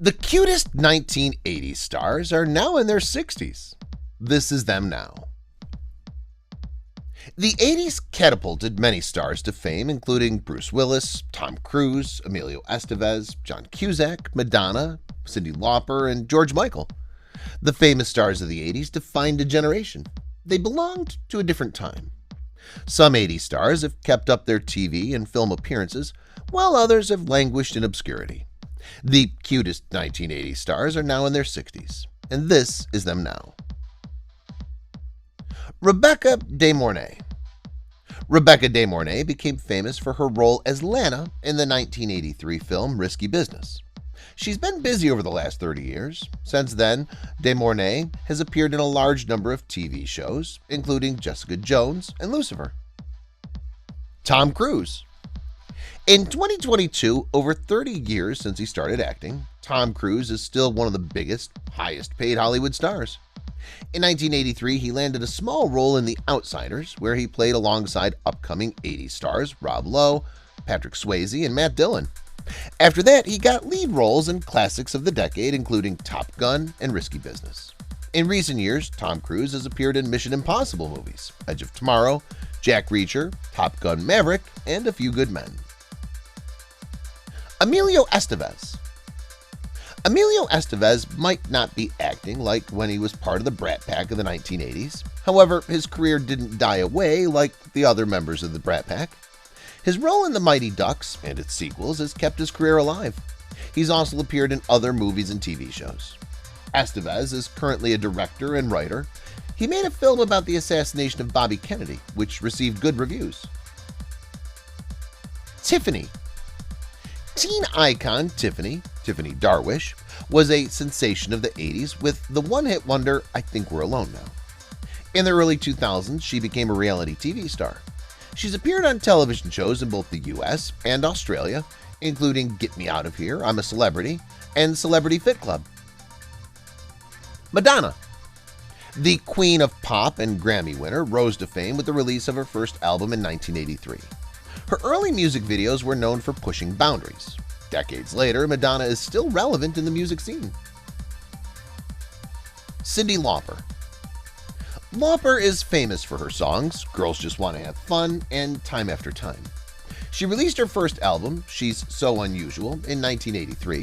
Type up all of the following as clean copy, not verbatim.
The cutest 1980s stars are now in their 60s. This is them now. The 80s catapulted many stars to fame, including Bruce Willis, Tom Cruise, Emilio Estevez, John Cusack, Madonna, Cyndi Lauper, and George Michael. The famous stars of the 80s defined a generation. They belonged to a different time. Some 80s stars have kept up their TV and film appearances, while others have languished in obscurity. The cutest 1980s stars are now in their 60s, and this is them now. Rebecca De Mornay. Rebecca De Mornay became famous for her role as Lana in the 1983 film Risky Business. She's been busy over the last 30 years. Since then, De Mornay has appeared in a large number of TV shows, including Jessica Jones and Lucifer. Tom Cruise. In 2022, over 30 years since he started acting, Tom Cruise is still one of the biggest, highest-paid Hollywood stars. In 1983, he landed a small role in The Outsiders, where he played alongside upcoming 80s stars Rob Lowe, Patrick Swayze, and Matt Dillon. After that, he got lead roles in classics of the decade, including Top Gun and Risky Business. In recent years, Tom Cruise has appeared in Mission Impossible movies, Edge of Tomorrow, Jack Reacher, Top Gun Maverick, and A Few Good Men. Emilio Estevez. Emilio Estevez might not be acting like when he was part of the Brat Pack of the 1980s. However, his career didn't die away like the other members of the Brat Pack. His role in The Mighty Ducks and its sequels has kept his career alive. He's also appeared in other movies and TV shows. Estevez is currently a director and writer. He made a film about the assassination of Bobby Kennedy, which received good reviews. Tiffany. Teen icon Tiffany Darwish, was a sensation of the 80s with the one-hit wonder I Think We're Alone Now. In the early 2000s, she became a reality TV star. She's appeared on television shows in both the US and Australia, including Get Me Out of Here, I'm a Celebrity, and Celebrity Fit Club. Madonna. The Queen of Pop and Grammy winner rose to fame with the release of her first album in 1983. Her early music videos were known for pushing boundaries. Decades later, Madonna is still relevant in the music scene. Cyndi Lauper. Lauper is famous for her songs, Girls Just Want to Have Fun, and Time After Time. She released her first album, She's So Unusual, in 1983.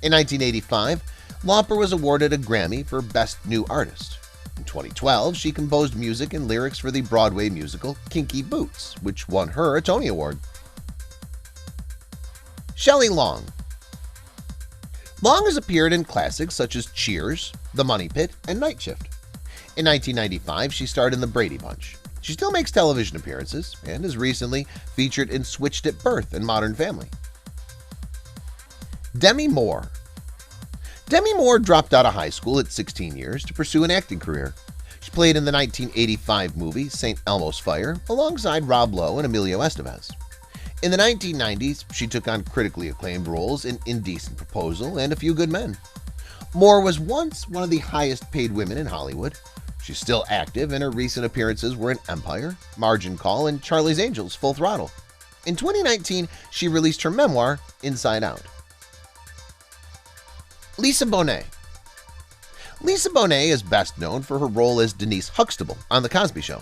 In 1985, Lauper was awarded a Grammy for Best New Artist. In 2012, she composed music and lyrics for the Broadway musical Kinky Boots, which won her a Tony Award. Shelley Long. Long has appeared in classics such as Cheers, The Money Pit, and Night Shift. In 1995, she starred in The Brady Bunch. She still makes television appearances and is recently featured in Switched at Birth and Modern Family. Demi Moore. Demi Moore dropped out of high school at 16 years to pursue an acting career. She played in the 1985 movie St. Elmo's Fire alongside Rob Lowe and Emilio Estevez. In the 1990s, she took on critically acclaimed roles in Indecent Proposal and A Few Good Men. Moore was once one of the highest-paid women in Hollywood. She's still active, and her recent appearances were in Empire, Margin Call, and Charlie's Angels Full Throttle. In 2019, she released her memoir, Inside Out. Lisa Bonet. Lisa Bonet is best known for her role as Denise Huxtable on The Cosby Show.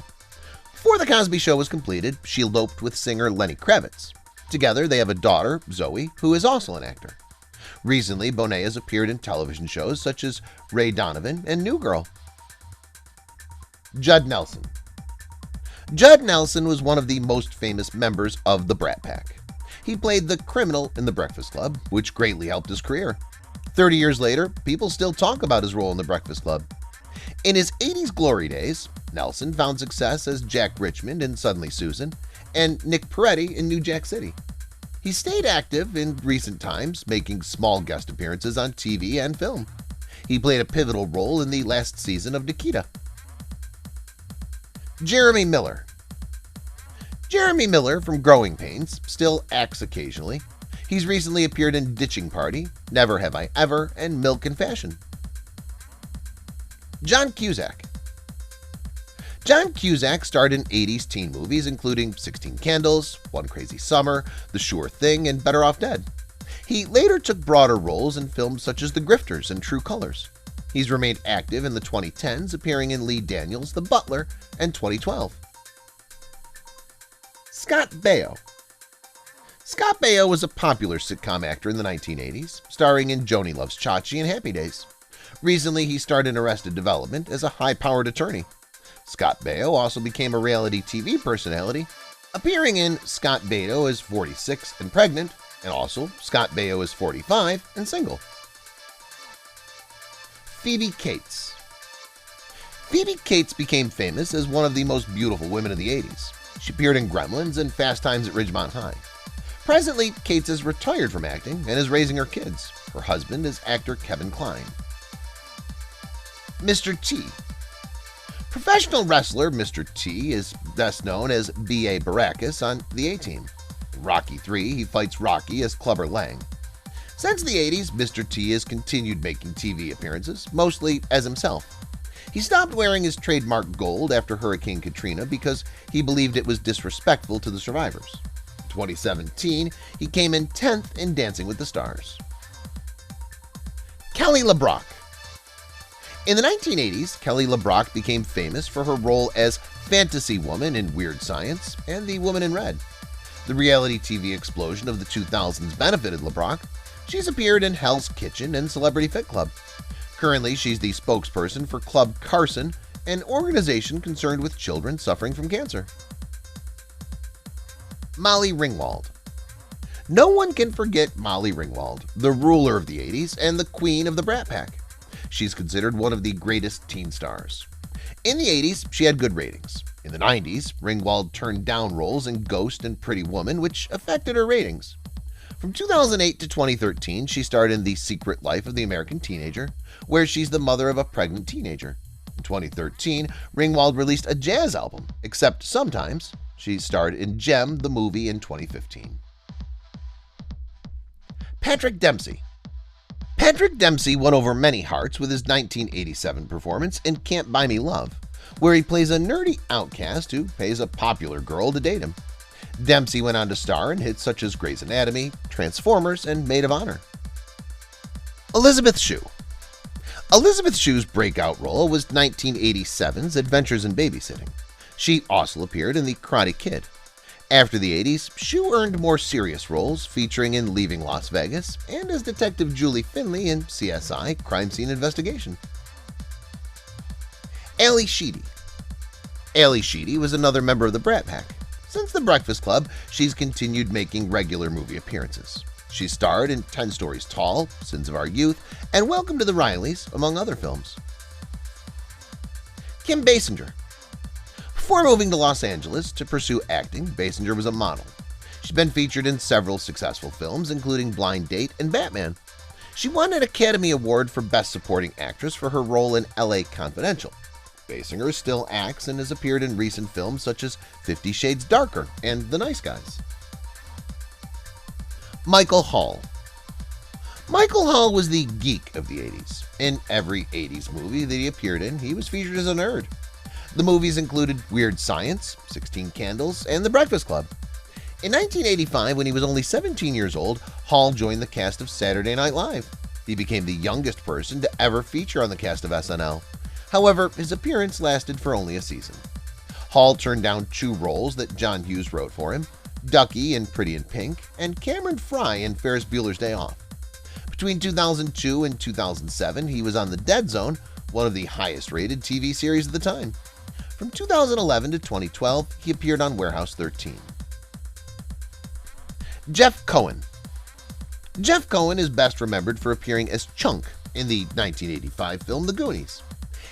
Before The Cosby Show was completed, she eloped with singer Lenny Kravitz. Together, they have a daughter, Zoe, who is also an actor. Recently, Bonet has appeared in television shows such as Ray Donovan and New Girl. Judd Nelson. Judd Nelson was one of the most famous members of the Brat Pack. He played the criminal in The Breakfast Club, which greatly helped his career. 30 years later, people still talk about his role in The Breakfast Club. In his 80s glory days, Nelson found success as Jack Richmond in Suddenly Susan and Nick Peretti in New Jack City. He stayed active in recent times, making small guest appearances on TV and film. He played a pivotal role in the last season of Nikita. Jeremy Miller. Jeremy Miller from Growing Pains still acts occasionally. He's recently appeared in Ditching Party, Never Have I Ever, and Milk and Fashion. John Cusack. John Cusack starred in 80s teen movies including 16 Candles, One Crazy Summer, The Sure Thing, and Better Off Dead. He later took broader roles in films such as The Grifters and True Colors. He's remained active in the 2010s, appearing in Lee Daniels' The Butler and 2012. Scott Baio. Scott Baio was a popular sitcom actor in the 1980s, starring in Joni Loves Chachi and Happy Days. Recently, he starred in Arrested Development as a high-powered attorney. Scott Baio also became a reality TV personality, appearing in Scott Baio is 46 and pregnant, and also Scott Baio is 45 and single. Phoebe Cates. Phoebe Cates became famous as one of the most beautiful women of the 80s. She appeared in Gremlins and Fast Times at Ridgemont High. Presently, Cates is retired from acting and is raising her kids. Her husband is actor Kevin Kline. Mr. T. Professional wrestler Mr. T is best known as B.A. Baracus on the A-Team. In Rocky III, he fights Rocky as Clubber Lang. Since the 80s, Mr. T has continued making TV appearances, mostly as himself. He stopped wearing his trademark gold after Hurricane Katrina because he believed it was disrespectful to the survivors. In 2017, he came in 10th in Dancing with the Stars. Kelly LeBrock. In the 1980s, Kelly LeBrock became famous for her role as Fantasy Woman in Weird Science and The Woman in Red. The reality TV explosion of the 2000s benefited LeBrock. She's appeared in Hell's Kitchen and Celebrity Fit Club. Currently, she's the spokesperson for Club Carson, an organization concerned with children suffering from cancer. Molly Ringwald. No one can forget Molly Ringwald, the ruler of the 80s and the queen of the Brat Pack. She's considered one of the greatest teen stars. In the 80s, she had good ratings. In the 90s, Ringwald turned down roles in Ghost and Pretty Woman, which affected her ratings. From 2008 to 2013, she starred in The Secret Life of the American Teenager, where she's the mother of a pregnant teenager. In 2013, Ringwald released a jazz album, Except Sometimes. She starred in Gem, the movie, in 2015. Patrick Dempsey. Patrick Dempsey won over many hearts with his 1987 performance in Can't Buy Me Love, where he plays a nerdy outcast who pays a popular girl to date him. Dempsey went on to star in hits such as Grey's Anatomy, Transformers, and Maid of Honor. Elizabeth Shue. Elizabeth Shue's breakout role was 1987's Adventures in Babysitting. She also appeared in The Karate Kid. After the 80s, Shue earned more serious roles, featuring in Leaving Las Vegas and as Detective Julie Finley in CSI: Crime Scene Investigation. Ally Sheedy. Ally Sheedy was another member of the Brat Pack. Since The Breakfast Club, she's continued making regular movie appearances. She starred in 10 Stories Tall, Sins of Our Youth, and Welcome to the Rileys, among other films. Kim Basinger. Before moving to Los Angeles to pursue acting, Basinger was a model. She's been featured in several successful films, including Blind Date and Batman. She won an Academy Award for Best Supporting Actress for her role in L.A. Confidential. Basinger still acts and has appeared in recent films such as 50 Shades Darker and The Nice Guys. Michael Hall. Michael Hall was the geek of the 80s. In every 80s movie that he appeared in, he was featured as a nerd. The movies included Weird Science, 16 Candles, and The Breakfast Club. In 1985, when he was only 17 years old, Hall joined the cast of Saturday Night Live. He became the youngest person to ever feature on the cast of SNL. However, his appearance lasted for only a season. Hall turned down 2 roles that John Hughes wrote for him, Ducky in Pretty in Pink and Cameron Fry in Ferris Bueller's Day Off. Between 2002 and 2007, he was on The Dead Zone, one of the highest-rated TV series of the time. From 2011 to 2012, he appeared on Warehouse 13. Jeff Cohen. Jeff Cohen is best remembered for appearing as Chunk in the 1985 film The Goonies.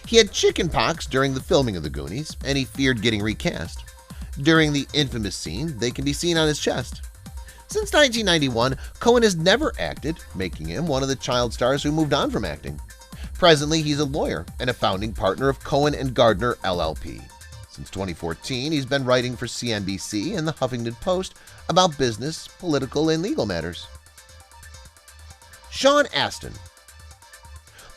He had chickenpox during the filming of The Goonies, and he feared getting recast. During the infamous scene, they can be seen on his chest. Since 1991, Cohen has never acted, making him one of the child stars who moved on from acting. Presently, he's a lawyer and a founding partner of Cohen & Gardner LLP. Since 2014, he's been writing for CNBC and the Huffington Post about business, political, and legal matters. Sean Astin.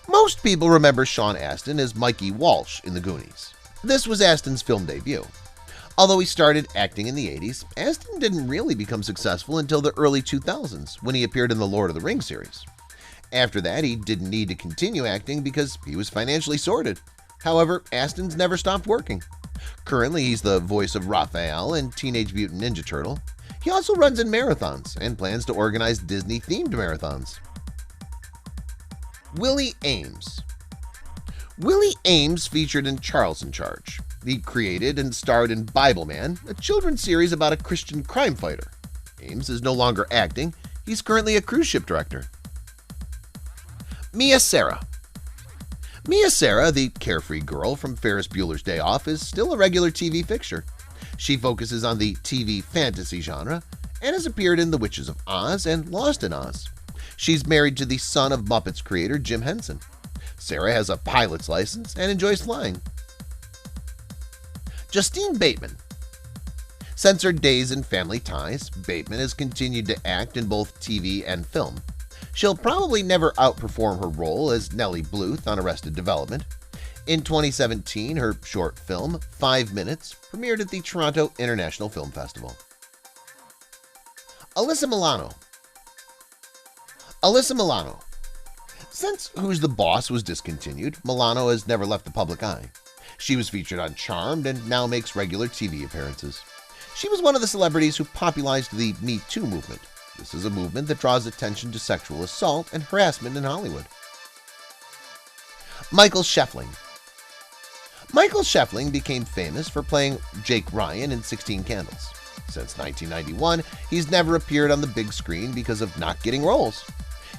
Most people remember Sean Astin as Mikey Walsh in The Goonies. This was Astin's film debut. Although he started acting in the 80s, Astin didn't really become successful until the early 2000s when he appeared in the Lord of the Rings series. After that, he didn't need to continue acting because he was financially sorted. However, Astin's never stopped working. Currently, he's the voice of Raphael in Teenage Mutant Ninja Turtle. He also runs in marathons and plans to organize Disney-themed marathons. Willie Ames. Willie Ames featured in Charles in Charge. He created and starred in Bible Man, a children's series about a Christian crime fighter. Ames is no longer acting. He's currently a cruise ship director. Mia Sara. Mia Sara, the carefree girl from Ferris Bueller's Day Off, is still a regular TV fixture. She focuses on the TV fantasy genre and has appeared in The Witches of Oz and Lost in Oz. She's married to the son of Muppets creator Jim Henson. Sara has a pilot's license and enjoys flying. Justine Bateman. Since her days in Family Ties, Bateman has continued to act in both TV and film. She'll probably never outperform her role as Nellie Bluth on Arrested Development. In 2017, her short film, 5 Minutes, premiered at the Toronto International Film Festival. Alyssa Milano. Alyssa Milano. Since Who's the Boss was discontinued, Milano has never left the public eye. She was featured on Charmed and now makes regular TV appearances. She was one of the celebrities who popularized the Me Too movement. This is a movement that draws attention to sexual assault and harassment in Hollywood. Michael Scheffling. Michael Scheffling became famous for playing Jake Ryan in 16 Candles. Since 1991, he's never appeared on the big screen because of not getting roles.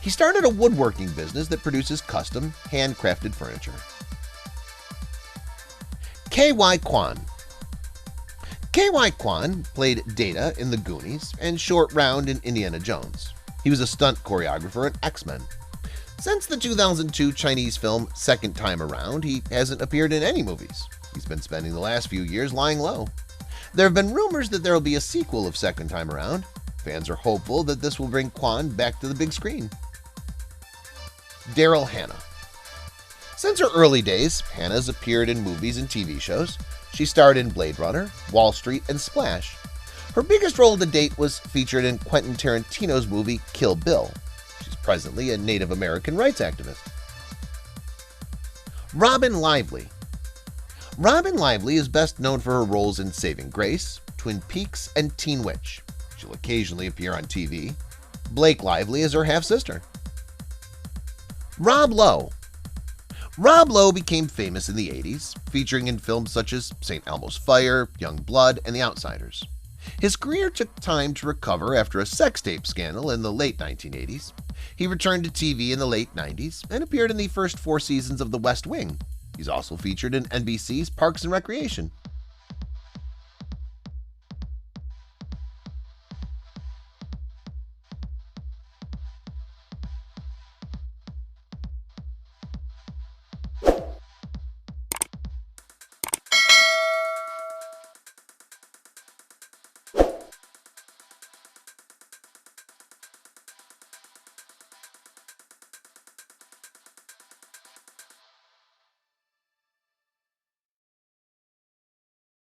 He started a woodworking business that produces custom, handcrafted furniture. K.Y. Kwan. K.Y. Kwan played Data in The Goonies and Short Round in Indiana Jones. He was a stunt choreographer in X-Men. Since the 2002 Chinese film Second Time Around, he hasn't appeared in any movies. He's been spending the last few years lying low. There have been rumors that there will be a sequel of Second Time Around. Fans are hopeful that this will bring Kwan back to the big screen. Daryl Hannah. Since her early days, Hannah's appeared in movies and TV shows. She starred in Blade Runner, Wall Street, and Splash. Her biggest role to date was featured in Quentin Tarantino's movie Kill Bill. She's presently a Native American rights activist. Robin Lively. Robin Lively is best known for her roles in Saving Grace, Twin Peaks, and Teen Witch. She'll occasionally appear on TV. Blake Lively is her half-sister. Rob Lowe. Rob Lowe became famous in the 80s, featuring in films such as St. Elmo's Fire, Young Blood, and The Outsiders. His career took time to recover after a sex tape scandal in the late 1980s. He returned to TV in the late 90s and appeared in the first 4 seasons of The West Wing. He's also featured in NBC's Parks and Recreation.